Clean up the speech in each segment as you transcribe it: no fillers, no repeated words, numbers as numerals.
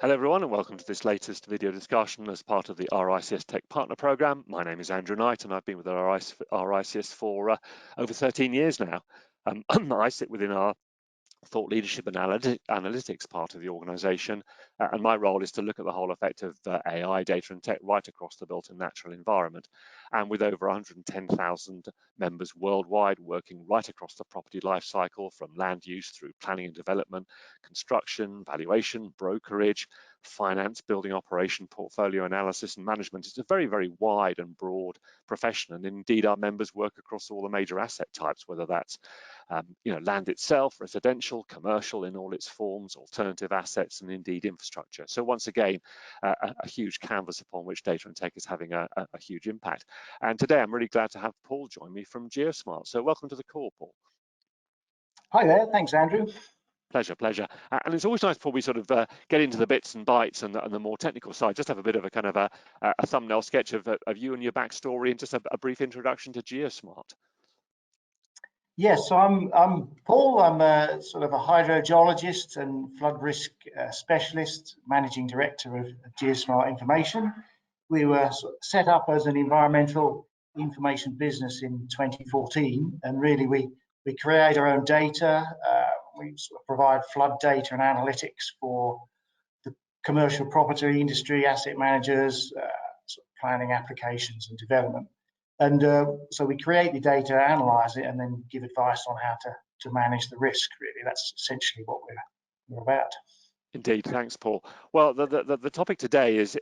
Hello everyone and welcome to this latest video discussion as part of the RICS Tech Partner Programme. My name is Andrew Knight and I've been with RICS for over 13 years now. I sit within our thought leadership and analytics part of the organisation, and my role is to look at the whole effect of AI, data and tech right across the built and natural environment. And with over 110,000 members worldwide working right across the property life cycle, from land use through planning and development, construction, valuation, brokerage, finance, building operation, portfolio analysis and management. It's a very, very wide and broad profession, and indeed our members work across all the major asset types, whether that's land itself, residential, commercial in all its forms, alternative assets, and indeed infrastructure. So once again, a huge canvas upon which data and tech is having a huge impact. And today I'm really glad to have Paul join me from GeoSmart. So welcome to the call, Paul. Hi there, thanks Andrew. Pleasure. And it's always nice before we sort of get into the bits and bytes and the more technical side, just have a bit of a kind of a thumbnail sketch of you and your backstory and just a brief introduction to GeoSmart. Yes, so I'm Paul. I'm a sort of a hydrogeologist and flood risk specialist, managing director of GeoSmart Information. We were set up as an environmental information business in 2014, and really we create our own data. We sort of provide flood data and analytics for the commercial property industry, asset managers, sort of planning applications and development. And so we create the data, analyze it, and then give advice on how to manage the risk. Really, that's essentially what we're about. Indeed, thanks, Paul. Well, the topic today is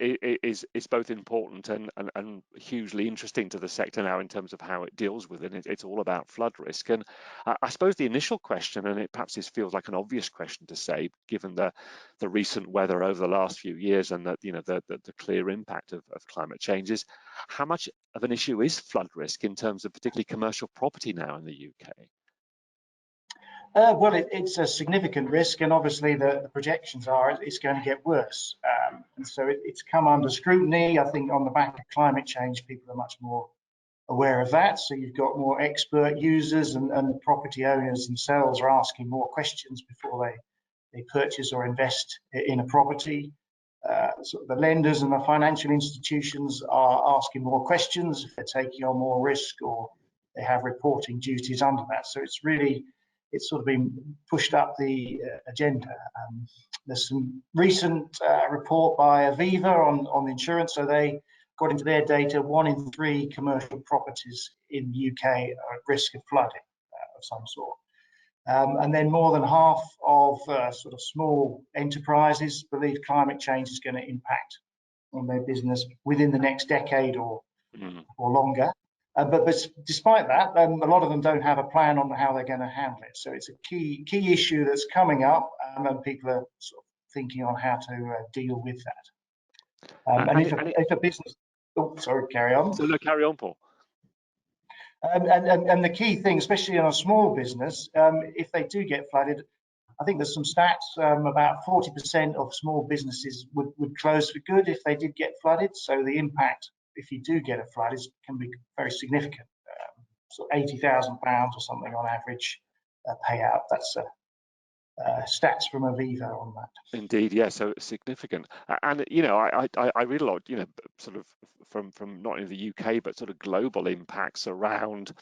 both important and hugely interesting to the sector now in terms of how it deals with it. It's all about flood risk, and I suppose the initial question, and it perhaps this feels like an obvious question to say, given the recent weather over the last few years and that the clear impact of climate change, is how much of an issue is flood risk in terms of particularly commercial property now in the UK? Well, it's a significant risk, and obviously the projections are it's going to get worse. And so it's come under scrutiny. I think on the back of climate change, people are much more aware of that. So you've got more expert users, and the property owners themselves are asking more questions before they purchase or invest in a property. So the lenders and the financial institutions are asking more questions if they're taking on more risk or they have reporting duties under that. So it's sort of been pushed up the agenda. There's some recent report by Aviva on the insurance. So they, according to their data, 1 in 3 commercial properties in the UK are at risk of flooding of some sort. And then more than half of sort of small enterprises believe climate change is going to impact on their business within the next decade or longer. But despite that, a lot of them don't have a plan on how they're going to handle it. So it's a key issue that's coming up, and people are sort of thinking on how to deal with that. And if a business, oh, sorry, carry on. So look, carry on, Paul. And the key thing, especially in a small business, if they do get flooded, I think there's some stats, about 40% of small businesses would close for good if they did get flooded. So the impact, if you do get a flood, can be very significant. So £80,000 or something on average payout. That's stats from Aviva on that. Indeed, yeah, so significant. And I read a lot, sort of from not in the UK but sort of global impacts around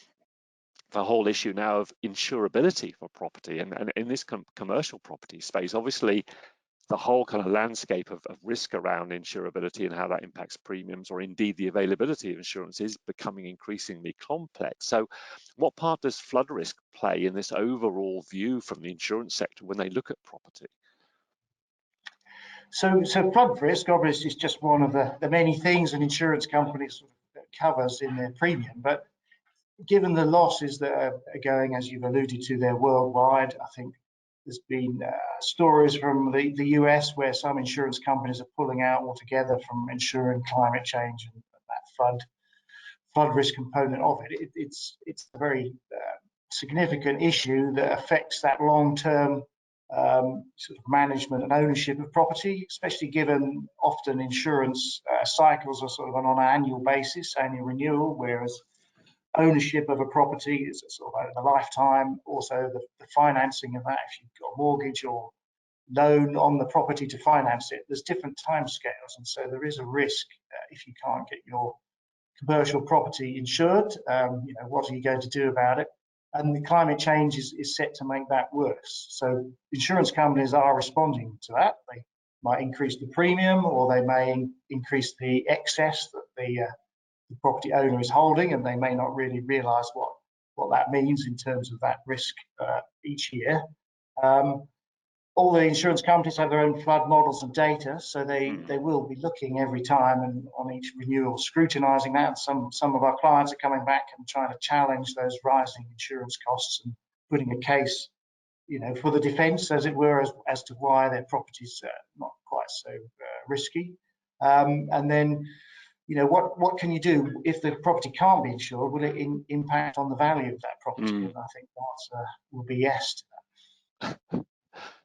the whole issue now of insurability for property, and in this commercial property space, obviously the whole kind of landscape of risk around insurability and how that impacts premiums, or indeed the availability of insurance, is becoming increasingly complex. So what part does flood risk play in this overall view from the insurance sector when they look at property? So flood risk obviously is just one of the many things an insurance company covers in their premium, but given the losses that are going, as you've alluded to, they're worldwide. I think there's been stories from the US where some insurance companies are pulling out altogether from insuring climate change and that flood risk component of it. It's a very significant issue that affects that long-term sort of management and ownership of property, especially given often insurance cycles are sort of on an annual basis, annual renewal, whereas ownership of a property is sort of over the lifetime. Also the financing of that, if you've got a mortgage or loan on the property to finance it, there's different timescales, and so there is a risk if you can't get your commercial property insured. What are you going to do about it? And the climate change is set to make that worse. So insurance companies are responding to that. They might increase the premium, or they may increase the excess that the property owner is holding, and they may not really realise what that means in terms of that risk each year. All the insurance companies have their own flood models and data, so they will be looking every time and on each renewal, scrutinising that. Some of our clients are coming back and trying to challenge those rising insurance costs and putting a case, for the defence, as it were, as to why their property's not quite so risky. And then, what can you do if the property can't be insured? Will it impact on the value of that property? And I think the answer will be yes to that.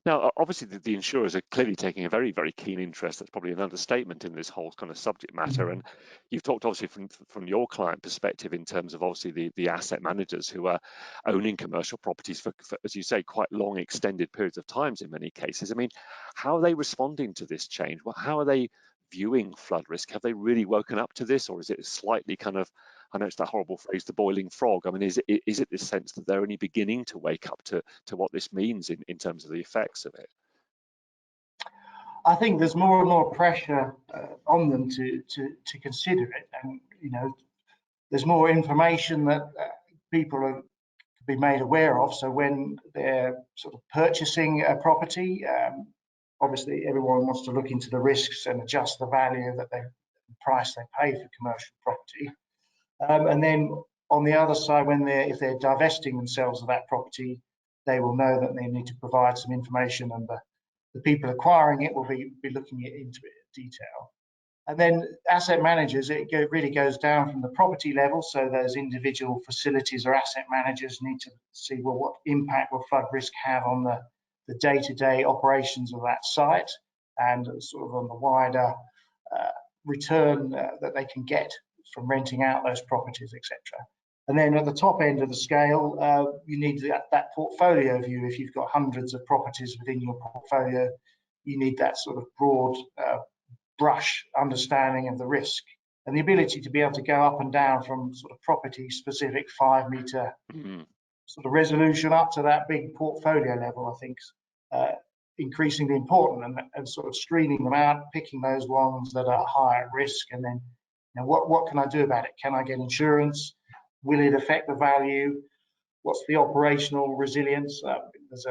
Now, obviously, the insurers are clearly taking a very, very keen interest. That's probably an understatement in this whole kind of subject matter. And you've talked obviously from your client perspective in terms of obviously the asset managers who are owning commercial properties for, as you say, quite long, extended periods of times in many cases. I mean, how are they responding to this change? Well, how are they viewing flood risk? Have they really woken up to this, or is it slightly kind of, I know it's that horrible phrase, the boiling frog? I mean, is it this sense that they're only beginning to wake up to what this means in terms of the effects of it? I think there's more and more pressure on them to consider it, and there's more information that people are to be made aware of. So when they're sort of purchasing a property, obviously everyone wants to look into the risks and adjust the value the price they pay for commercial property. And then on the other side, if they're divesting themselves of that property, they will know that they need to provide some information, and the people acquiring it will be looking into it in detail. And then asset managers, it really goes down from the property level. So those individual facilities or asset managers need to see, well, what impact will flood risk have on the day-to-day operations of that site, and sort of on the wider return that they can get from renting out those properties, etc. And then at the top end of the scale, you need that portfolio view. If you've got hundreds of properties within your portfolio, you need that sort of broad brush understanding of the risk, and the ability to be able to go up and down from sort of property specific 5 metre sort of resolution up to that big portfolio level, I think increasingly important, and sort of screening them out, picking those ones that are higher at risk, and then what can I do about it? Can I get insurance? Will it affect the value? What's the operational resilience? There's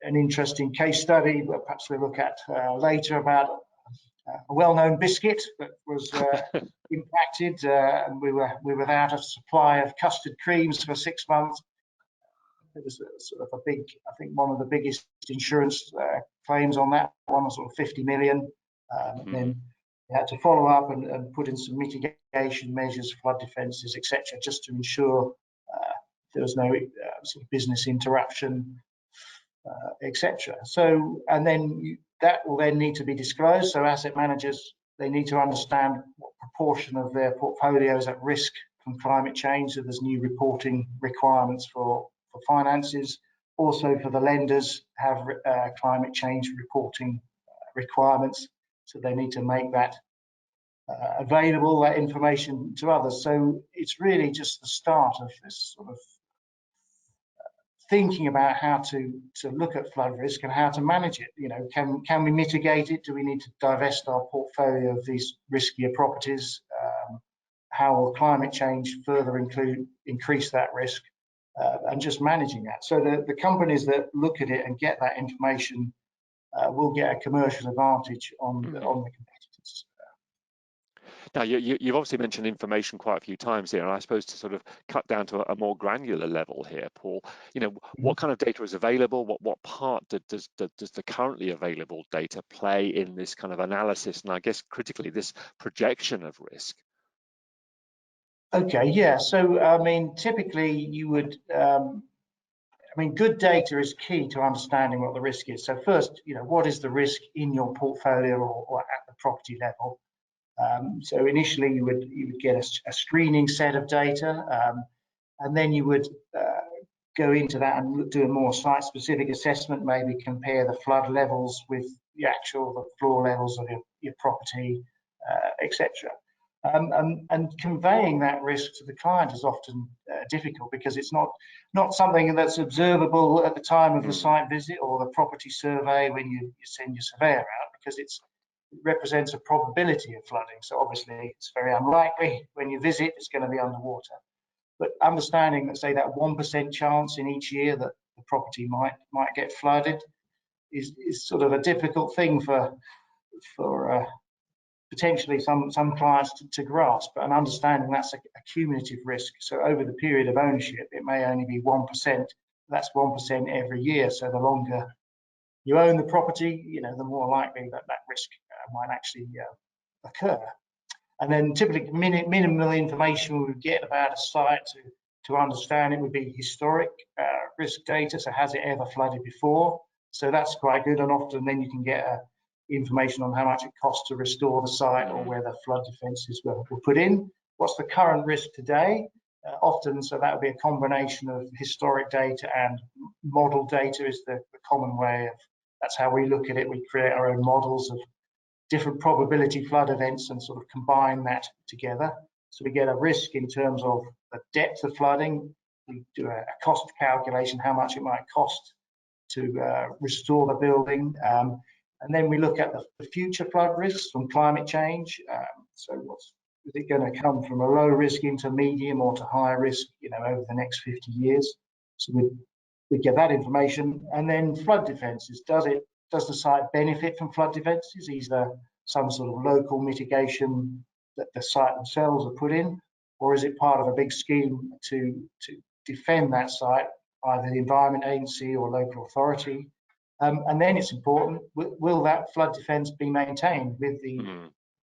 an interesting case study that perhaps we'll look at later about a well-known biscuit that was impacted, and we were without a supply of custard creams for 6 months. It was sort of a big, I think one of the biggest insurance claims on that one was sort of 50 million. Then we had to follow up and put in some mitigation measures, flood defences, etc., just to ensure there was no sort of business interruption, etc. So, and then that will then need to be disclosed. So asset managers, they need to understand what proportion of their portfolio is at risk from climate change. So there's new reporting requirements for finances. Also for the lenders have climate change reporting requirements. So they need to make that available, that information to others. So it's really just the start of this sort of thinking about how to look at flood risk and how to manage it. Can we mitigate it? Do we need to divest our portfolio of these riskier properties? How will climate change further increase that risk? And just managing that. So the companies that look at it and get that information will get a commercial advantage on the competitors. Now, you've obviously mentioned information quite a few times here, and I suppose to sort of cut down to a more granular level here, Paul, what kind of data is available? What part does the currently available data play in this kind of analysis, and I guess critically this projection of risk? Okay, yeah. So, I mean, typically you would, good data is key to understanding what the risk is. So first, what is the risk in your portfolio or at the property level? So initially you would get a screening set of data, and then you would go into that and do a more site-specific assessment, maybe compare the flood levels with the floor levels of your property, etc. And conveying that risk to the client is often difficult, because it's not something that's observable at the time of the site visit or the property survey when you send your surveyor out, because it represents a probability of flooding. So obviously it's very unlikely when you visit it's going to be underwater. But understanding that, say, that 1% chance in each year that the property might get flooded is sort of a difficult thing for potentially some clients to grasp, and understanding that's a cumulative risk. So over the period of ownership, it may only be 1%. That's 1% every year. So the longer you own the property, the more likely that risk might actually occur. And then typically minimal information we would get about a site to understand it would be historic risk data. So has it ever flooded before? So that's quite good, and often then you can get information on how much it costs to restore the site, or whether flood defences were put in. What's the current risk today? Often, so that would be a combination of historic data and model data is the common way of, that's how we look at it. We create our own models of different probability flood events and sort of combine that together. So we get a risk in terms of the depth of flooding. We do a cost calculation, how much it might cost to restore the building. And then we look at the future flood risks from climate change. So is it going to come from a low risk into medium or to high risk, over the next 50 years? So we get that information. And then flood defences. Does the site benefit from flood defences? Is there some sort of local mitigation that the site themselves are put in, or is it part of a big scheme to defend that site, either the Environment Agency or local authority? And then it's important, will that flood defence be maintained with the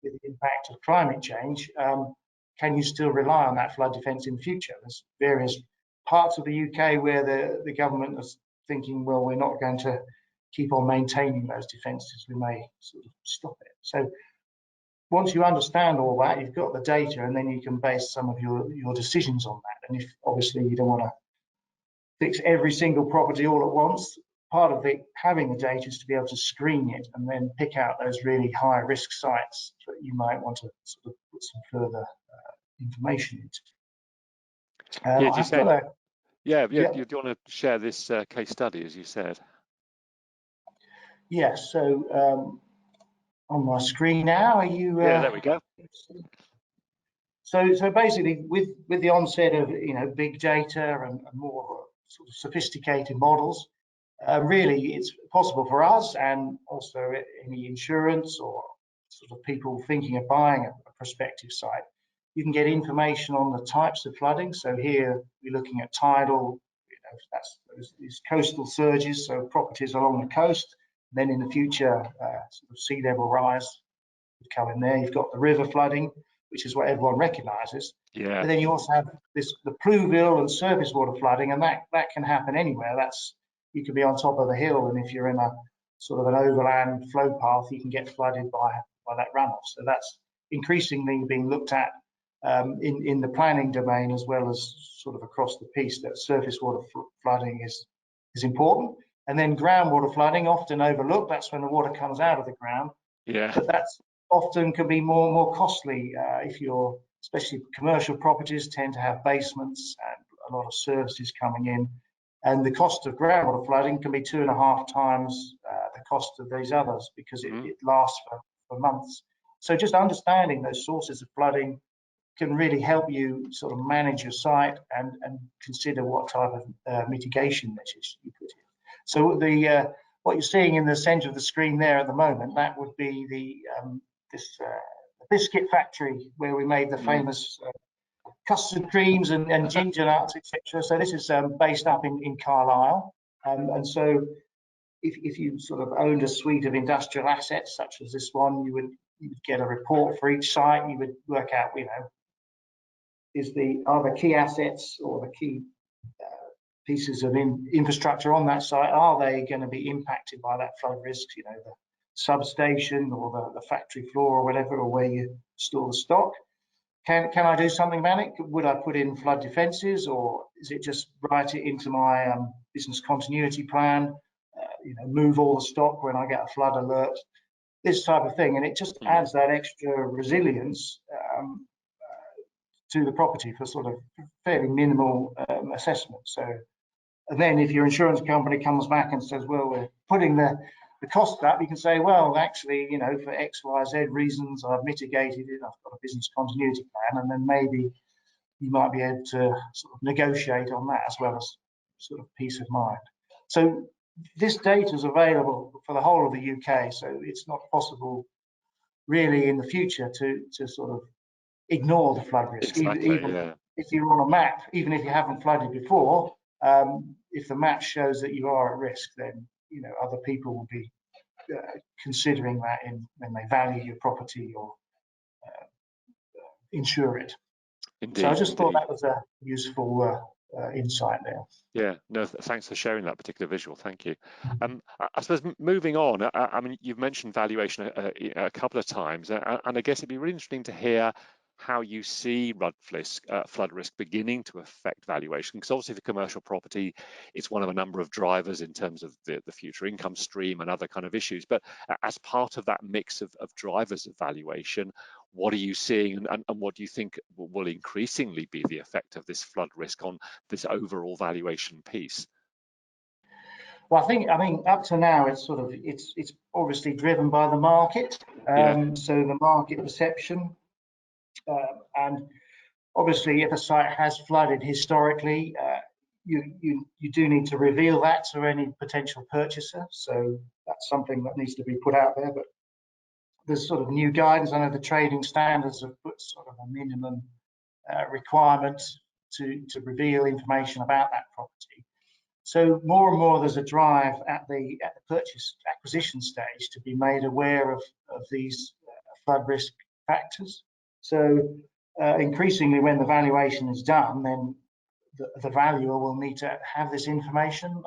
impact of climate change? Can you still rely on that flood defence in the future? There's various parts of the UK where the government is thinking, well, we're not going to keep on maintaining those defences, we may sort of stop it. So once you understand all that, you've got the data, and then you can base some of your decisions on that. And if obviously you don't want to fix every single property all at once, part of it, having the data, is to be able to screen it and then pick out those really high risk sites that you might want to sort of put some further information into. Yeah, you said, yeah. do you want to share this case study, as you said? Yeah, so on my screen now, are you? Yeah, there we go. So basically, with the onset of big data and more sort of sophisticated models, really it's possible for us, and also any insurance or sort of people thinking of buying a prospective site, you can get information on the types of flooding. So here we're looking at tidal, that's these coastal surges, so properties along the coast. Then in the future, sort of sea level rise would come in there. You've got the river flooding, which is what everyone recognises. Yeah. But then you also have the pluvial and surface water flooding, and that can happen anywhere. You could be on top of a hill, and if you're in a sort of an overland flow path, you can get flooded by that runoff. So that's increasingly being looked at in the planning domain, as well as sort of across the piece, that surface water flooding is important. And then groundwater flooding, often overlooked. That's when the water comes out of the ground. Yeah. But that's often can be more costly especially commercial properties tend to have basements and a lot of services coming in. And the cost of groundwater flooding can be 2.5 times the cost of these others, because it lasts for months. So just understanding those sources of flooding can really help you sort of manage your site and consider what type of mitigation measures you put in. So what you're seeing in the center of the screen there at the moment, that would be the biscuit factory where we made the famous custard creams and ginger nuts, etc. So this is based up in Carlisle. And so if you sort of owned a suite of industrial assets such as this one, you would get a report for each site. You would work out, are the key assets or the key pieces of infrastructure on that site, are they going to be impacted by that flood risk? The substation or the factory floor or whatever, or where you store the stock. can I do something about it? Would I put in flood defences, or is it just write it into my business continuity plan? Move all the stock when I get a flood alert. This type of thing, and it just adds that extra resilience to the property for sort of fairly minimal assessment. So, and then if your insurance company comes back and says, well, we're putting the cost up, you can say, well, actually, for X, Y, Z reasons, I've mitigated it, I've got a business continuity plan, and then maybe you might be able to sort of negotiate on that, as well as sort of peace of mind. So this data is available for the whole of the UK, so it's not possible really in the future to sort of ignore the flood risk. Exactly, even yeah. if you're on a map, even if you haven't flooded before, if the map shows that you are at risk, then other people will be considering that when they value your property or insure it. Indeed, So I just thought indeed. that was a useful insight there. Yeah, no, thanks for sharing that particular visual. Thank you. I suppose moving on, I mean, you've mentioned valuation a couple of times, and I guess it'd be really interesting to hear how you see flood risk beginning to affect valuation, because obviously for commercial property, it's one of a number of drivers in terms of the future income stream and other kind of issues. But as part of that mix of drivers of valuation, what are you seeing, and what do you think will increasingly be the effect of this flood risk on this overall valuation piece? Well, I mean, up to now, it's obviously driven by the market. So the market perception, and obviously, if a site has flooded historically, you do need to reveal that to any potential purchaser. So that's something that needs to be put out there. But there's sort of new guidance. I know the trading standards have put sort of a minimum requirement to reveal information about that property. So more and more there's a drive at the purchase acquisition stage to be made aware of these flood risk factors. So increasingly, when the valuation is done, then the valuer will need to have this information,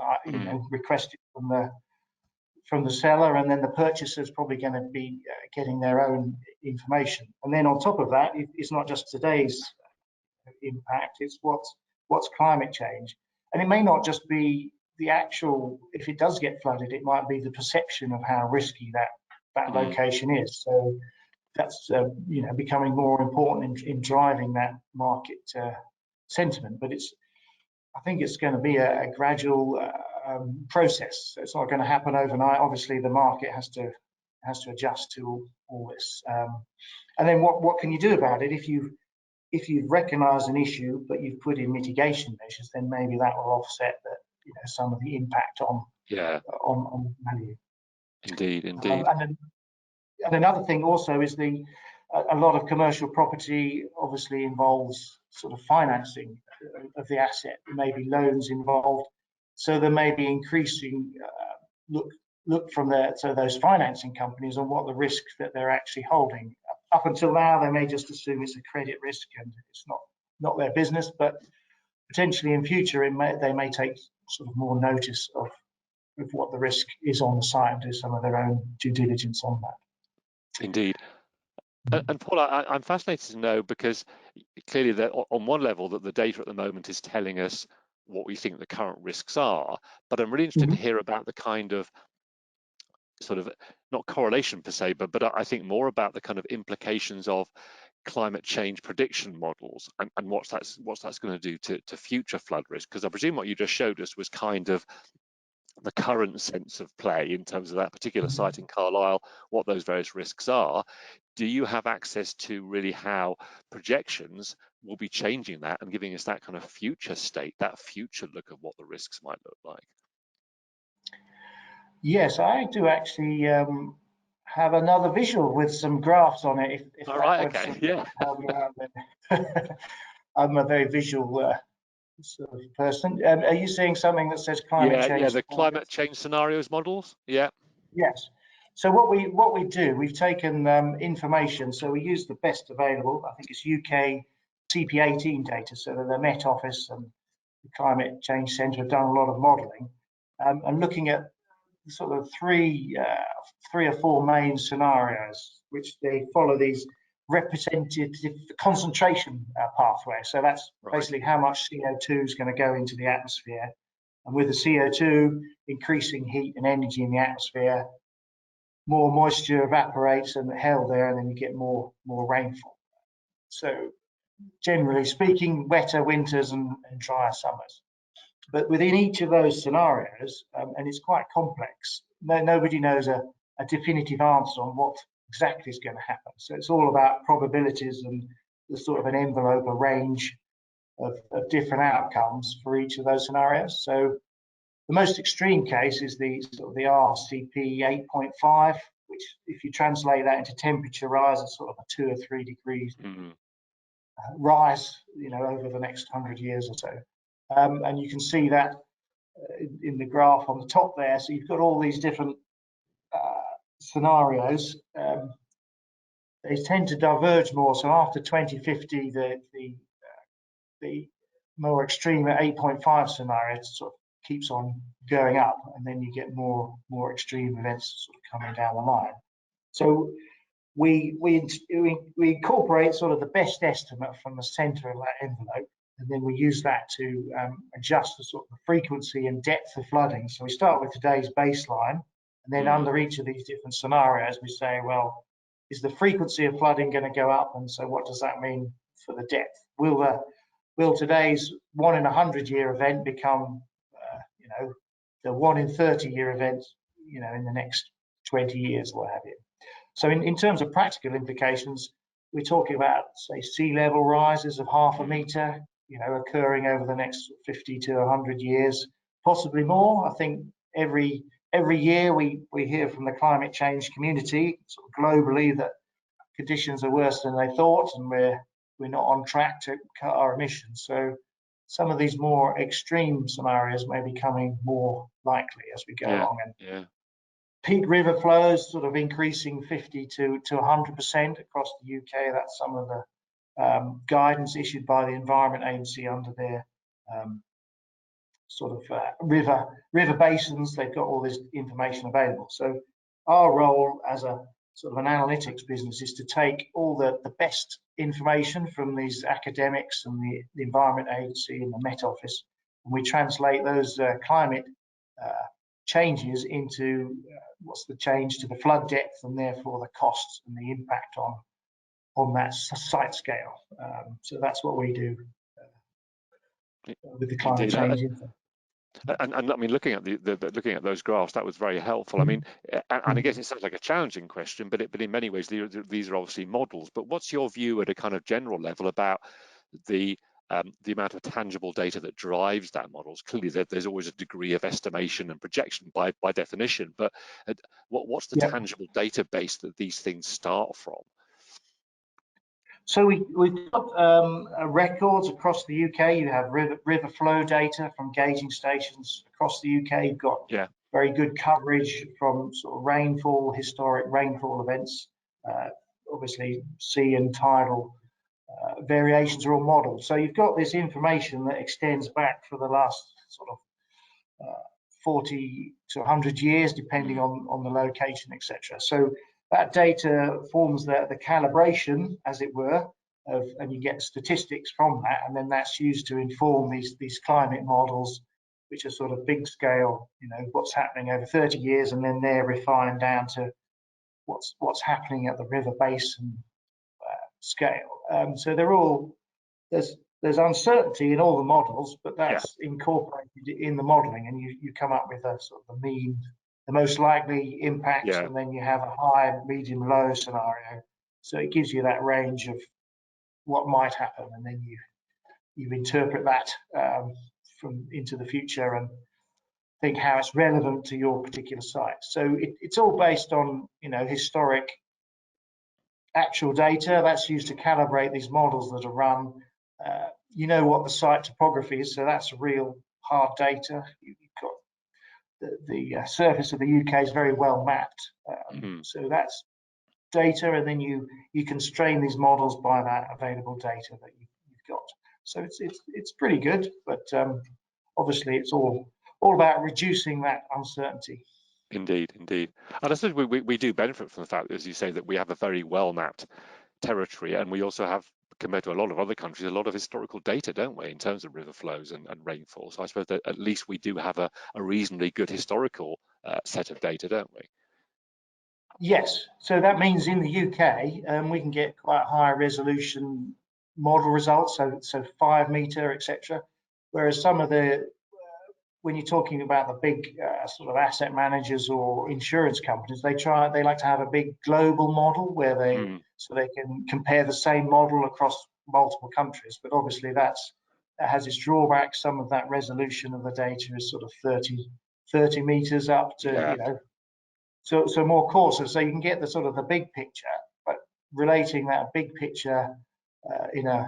requested from the seller, and then the purchaser is probably going to be getting their own information. And then on top of that, it's not just today's impact; it's what's climate change, and it may not just be the actual. If it does get flooded, it might be the perception of how risky that location is. So that's becoming more important in driving that market sentiment. But I think it's going to be a gradual process. It's not going to happen overnight. Obviously, the market has to adjust to all this. And then what can you do about it? If you've recognised an issue but you've put in mitigation measures, then maybe that will offset some of the impact on value. Indeed. And another thing also is a lot of commercial property obviously involves sort of financing of the asset. There may be loans involved, so there may be increasing look from those financing companies on what the risk that they're actually holding. Up until now, they may just assume it's a credit risk and it's not their business, but potentially in future they may take sort of more notice of what the risk is on the site and do some of their own due diligence on that. Indeed. And Paul, I'm fascinated to know, because clearly that on one level that the data at the moment is telling us what we think the current risks are, but I'm really interested to hear about the kind of sort of, not correlation per se, but I think more about the kind of implications of climate change prediction models and what's that's going to do to future flood risk. Because I presume what you just showed us was kind of the current sense of play in terms of that particular site in Carlisle, what those various risks are. Do you have access to really how projections will be changing that and giving us that kind of future state, that future look of what the risks might look like? Yes, I do actually have another visual with some graphs on it. If All right, okay, yeah. I'm a very visual sort of person. Are you seeing something that says climate change? Yeah, the climate change scenarios models. Yeah. Yes. So what we do, we've taken information. So we use the best available. I think it's UK CP18 data. So the Met Office and the Climate Change Centre have done a lot of modelling and looking at sort of three or four main scenarios, which they follow these representative concentration pathway. So that's Right. basically how much CO2 is going to go into the atmosphere. And with the CO2 increasing heat and energy in the atmosphere, more moisture evaporates and held there, and then you get more rainfall. So generally speaking, wetter winters and drier summers. But within each of those scenarios, and it's quite complex, nobody knows a definitive answer on what exactly is going to happen. So it's all about probabilities and the sort of an envelope, a range of different outcomes for each of those scenarios. So the most extreme case is the sort of the RCP 8.5, which, if you translate that into temperature rise, it's sort of a 2 or 3 degrees rise, over the next 100 years or so. And you can see that in the graph on the top there. So you've got all these different scenarios. They tend to diverge more. So after 2050, the more extreme 8.5 scenario sort of keeps on going up, and then you get more extreme events sort of coming down the line. So we incorporate sort of the best estimate from the center of that envelope, and then we use that to adjust the sort of frequency and depth of flooding. So we start with today's baseline, and then under each of these different scenarios, we say, well, is the frequency of flooding going to go up? And so what does that mean for the depth? Will today's 1 in 100-year event become, the 1 in 30-year event, in the next 20 years, what have you? So in terms of practical implications, we're talking about, say, sea level rises of 0.5 meter, occurring over the next 50 to 100 years, possibly more. I think every year we hear from the climate change community sort of globally that conditions are worse than they thought, and we're not on track to cut our emissions. So some of these more extreme scenarios may be becoming more likely as we go along. And peak river flows sort of increasing 50 to 100% across the UK. That's some of the guidance issued by the Environment Agency under their sort of river basins. They've got all this information available. So our role as a sort of an analytics business is to take all the best information from these academics and the Environment Agency and the Met Office, and we translate those climate changes into what's the change to the flood depth, and therefore the costs and the impact on that site scale. So that's what we do with the climate change info. And I mean, looking at looking at those graphs, that was very helpful. I mean, and I guess it sounds like a challenging question, but in many ways these are obviously models. But what's your view at a kind of general level about the amount of tangible data that drives that models? Clearly, there's always a degree of estimation and projection by definition. But what's the tangible database that these things start from? So we've got records across the UK. You have river flow data from gauging stations across the UK. You've got very good coverage from sort of rainfall, historic rainfall events. Obviously, sea and tidal variations are all modeled. So you've got this information that extends back for the last sort of 40 to 100 years, depending on the location, etc. So that data forms the calibration, as it were, and you get statistics from that, and then that's used to inform these climate models, which are sort of big scale, what's happening over 30 years, and then they're refined down to what's happening at the river basin scale. So they're all, there's uncertainty in all the models, but that's incorporated in the modeling, and you come up with a sort of the mean, the most likely impacts, and then you have a high, medium, low scenario. So it gives you that range of what might happen, and then you interpret that from into the future and think how it's relevant to your particular site. So it's all based on historic actual data that's used to calibrate these models that are run. What the site topography is, so that's real hard data. You've got the surface of the UK is very well mapped, so that's data, and then you constrain these models by that available data that you've got. So it's pretty good, but obviously it's all about reducing that uncertainty. Indeed. And I suppose we do benefit from the fact, as you say, that we have a very well mapped territory, and we also have, compared to a lot of other countries, a lot of historical data, don't we, in terms of river flows and rainfall. So I suppose that at least we do have a reasonably good historical set of data, don't we? Yes, so that means in the UK we can get quite high resolution model results, so 5 meter, etc. Whereas some of the when you're talking about the big sort of asset managers or insurance companies, they like to have a big global model where they can compare the same model across multiple countries. But obviously that has its drawbacks. Some of that resolution of the data is sort of 30 meters up to, Yeah. you know, so more coarser. So you can get the sort of the big picture, but relating that big picture in a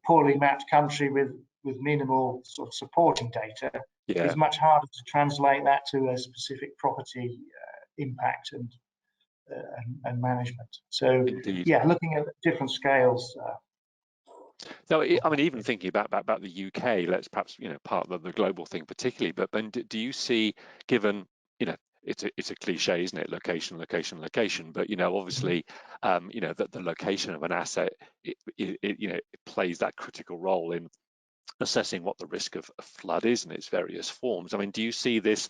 poorly mapped country with minimal sort of supporting data is much harder to translate that to a specific property impact and management. So Indeed. yeah, looking at different scales. No, I mean, even thinking about the UK, let's perhaps, you know, part of the global thing particularly, but then do you see, given, you know, it's a cliche, isn't it? Location, location, location. But, you know, obviously, you know, that the location of an asset, you know, it plays that critical role in assessing what the risk of flood is in its various forms. I mean, do you see this?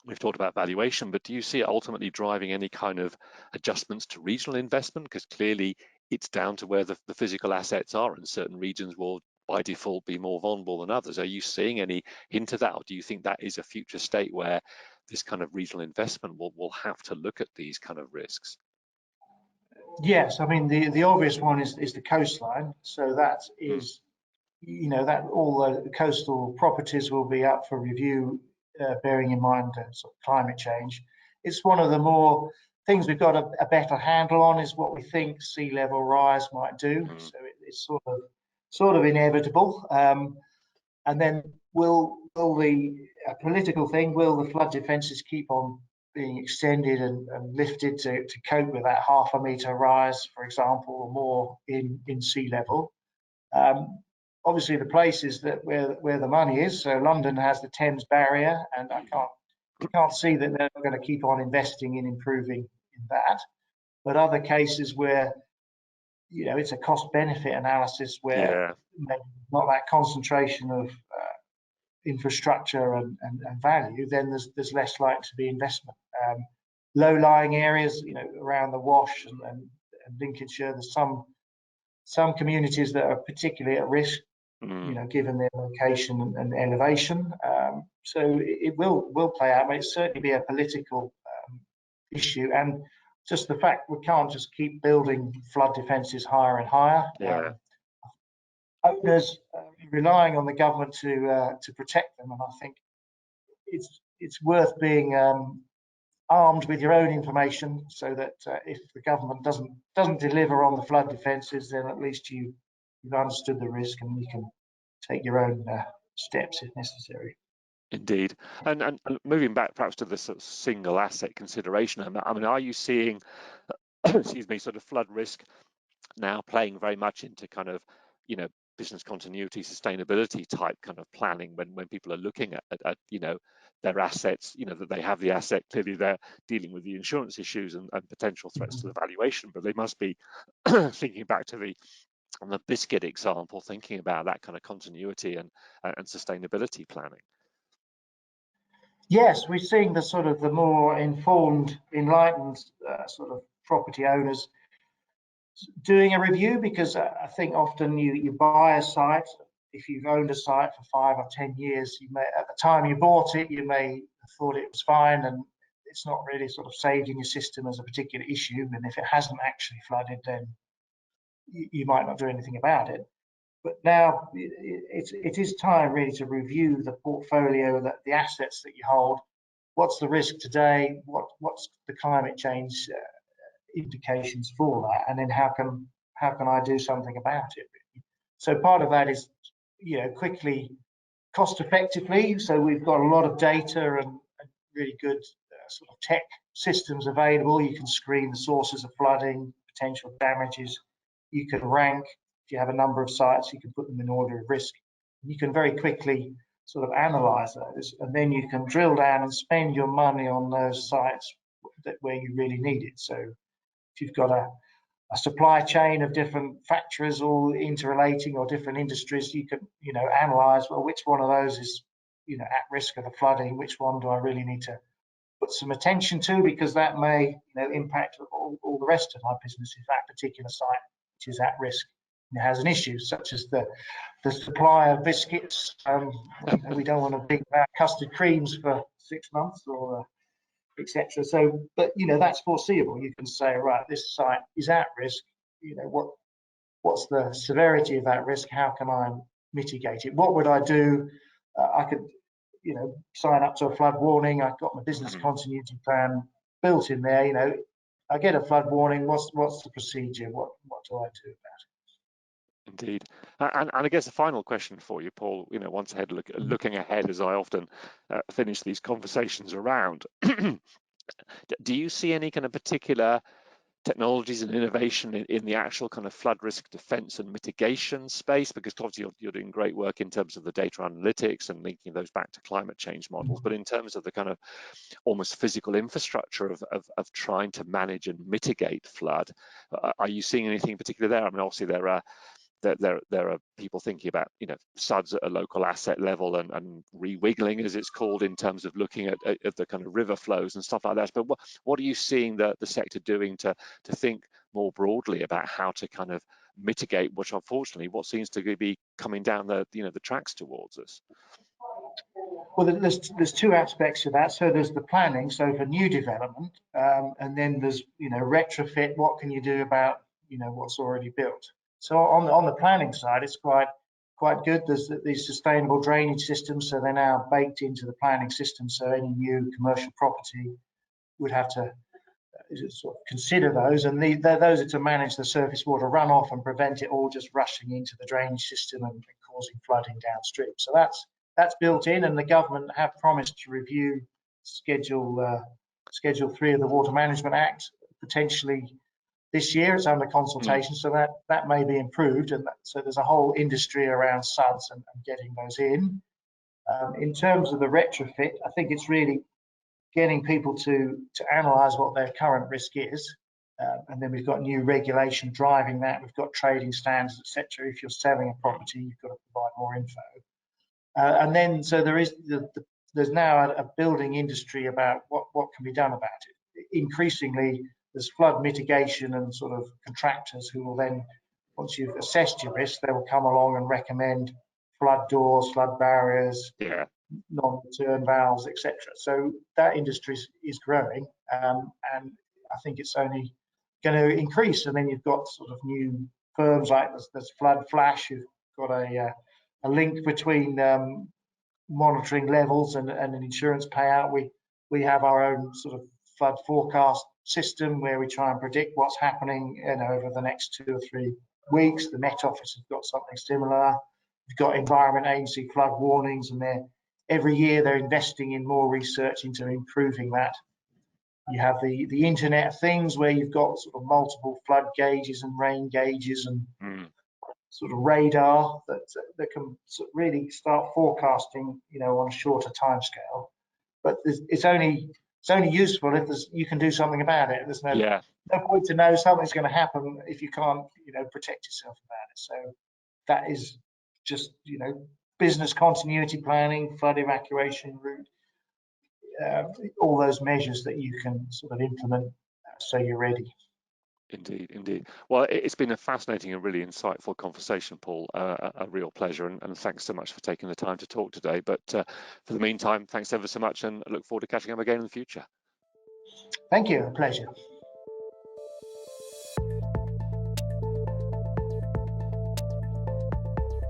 We've talked about valuation, but do you see it ultimately driving any kind of adjustments to regional investment? Because clearly it's down to where the physical assets are, and certain regions will by default be more vulnerable than others. Are you seeing any hint of that, or do you think that is a future state where this kind of regional investment will have to look at these kind of risks? Yes, I mean the obvious one is the coastline. So that is, you know, that all the coastal properties will be up for review, bearing in mind sort of climate change. It's one of the more things we've got a better handle on is what we think sea level rise might do. So it's sort of inevitable. And then will the political thing? Will the flood defences keep on being extended and lifted to cope with that 0.5 metre rise, for example, or more in sea level? Obviously, the places that where the money is. So London has the Thames barrier, and we can't see that they're going to keep on investing in improving in that. But other cases where, you know, it's a cost benefit analysis where maybe not that concentration of infrastructure and value, then there's less likely to be investment. Low-lying areas, you know, around the Wash and Lincolnshire, there's some communities that are particularly at risk, you know, given their location and elevation. So it will play out, but it'll certainly be a political issue. And just the fact we can't just keep building flood defences higher and higher. Owners relying on the government to protect them, and I think it's worth being armed with your own information, so that if the government doesn't deliver on the flood defences, then at least you've understood the risk and you can take your own steps if necessary. Indeed. And moving back perhaps to the sort of single asset consideration, I mean, are you seeing, excuse me, sort of flood risk now playing very much into kind of, you know, business continuity, sustainability type kind of planning when people are looking at you know, their assets, you know, that they have the asset, clearly they're dealing with the insurance issues and potential threats to the valuation, but they must be thinking back to on the biscuit example, thinking about that kind of continuity and sustainability planning. Yes, we're seeing the sort of the more informed, enlightened sort of property owners doing a review, because I think often you buy a site. If you've owned a site for 5 or 10 years, you may, at the time you bought it, you may have thought it was fine, and it's not really sort of saved in your system as a particular issue. And if it hasn't actually flooded, then you might not do anything about it. But now it is time really to review the portfolio, that the assets that you hold. What's the risk today? What's the climate change indications for that, and then how can I do something about it? So part of that is, you know, quickly, cost effectively. So we've got a lot of data and really good sort of tech systems available. You can screen the sources of flooding, potential damages. You can rank. If you have a number of sites, you can put them in order of risk. You can very quickly sort of analyze those, and then you can drill down and spend your money on those sites where you really need it. So if you've got a supply chain of different factories all interrelating, or different industries, you can, analyze, well, which one of those is, at risk of the flooding, which one do I really need to put some attention to, because that may, impact all the rest of my business if that particular site, which is at risk, has an issue, such as the supply of biscuits. We don't want to think about custard creams for 6 months, or etc. So, but that's foreseeable. You can say, right, this site is at risk. What's the severity of that risk? How can I mitigate it? What would I do? I could, sign up to a flood warning. I've got my business continuity plan built in there. I get a flood warning. What's the procedure? What do I do about it? Indeed, and I guess a final question for you, Paul. Once ahead, looking ahead, as I often finish these conversations around. Do you see any kind of particular technologies and innovation in the actual kind of flood risk defense and mitigation space? Because obviously you're doing great work in terms of the data analytics and linking those back to climate change models, but in terms of the kind of almost physical infrastructure of trying to manage and mitigate flood, are you seeing anything particular there? I mean, obviously there are people thinking about SUDs at a local asset level and rewiggling, as it's called, in terms of looking at the kind of river flows and stuff like that. But what are you seeing the sector doing to think more broadly about how to kind of mitigate, which unfortunately what seems to be coming down the tracks towards us? Well, there's two aspects to that. So there's the planning, so for new development, and then there's retrofit. What can you do about what's already built? So on the planning side, it's quite good. There's these sustainable drainage systems, so they're now baked into the planning system. So any new commercial property would have to sort of consider those, and those are to manage the surface water runoff and prevent it all just rushing into the drainage system and causing flooding downstream. So that's built in, and the government have promised to review Schedule 3 of the Water Management Act potentially this year. It's under consultation, so that may be improved, and so there's a whole industry around SUDs and getting those in. In terms of the retrofit, I think it's really getting people to analyse what their current risk is, and then we've got new regulation driving that. We've got trading standards, etc. If you're selling a property, you've got to provide more info, and then so there's now a building industry about what can be done about it. Increasingly, there's flood mitigation and sort of contractors who will then, once you've assessed your risk, they will come along and recommend flood doors, flood barriers, non-return valves, etc. So that industry is growing, and I think it's only going to increase. And then you've got sort of new firms like there's Flood Flash, who've got a link between monitoring levels and an insurance payout. We have our own sort of flood forecast system where we try and predict what's happening over the next 2 or 3 weeks. The Met Office has got something similar. We've got Environment Agency flood warnings, and every year they're investing in more research into improving that. You have the Internet of Things, where you've got sort of multiple flood gauges and rain gauges and sort of radar that can sort of really start forecasting, on a shorter timescale. But it's only useful if you can do something about it. There's no point to know something's going to happen if you can't, protect yourself about it. So that is just, business continuity planning, flood evacuation route, all those measures that you can sort of implement so you're ready. Indeed. Well, it's been a fascinating and really insightful conversation, Paul. A real pleasure, and thanks so much for taking the time to talk today. But for the meantime, thanks ever so much, and I look forward to catching up again in the future. Thank you. A pleasure.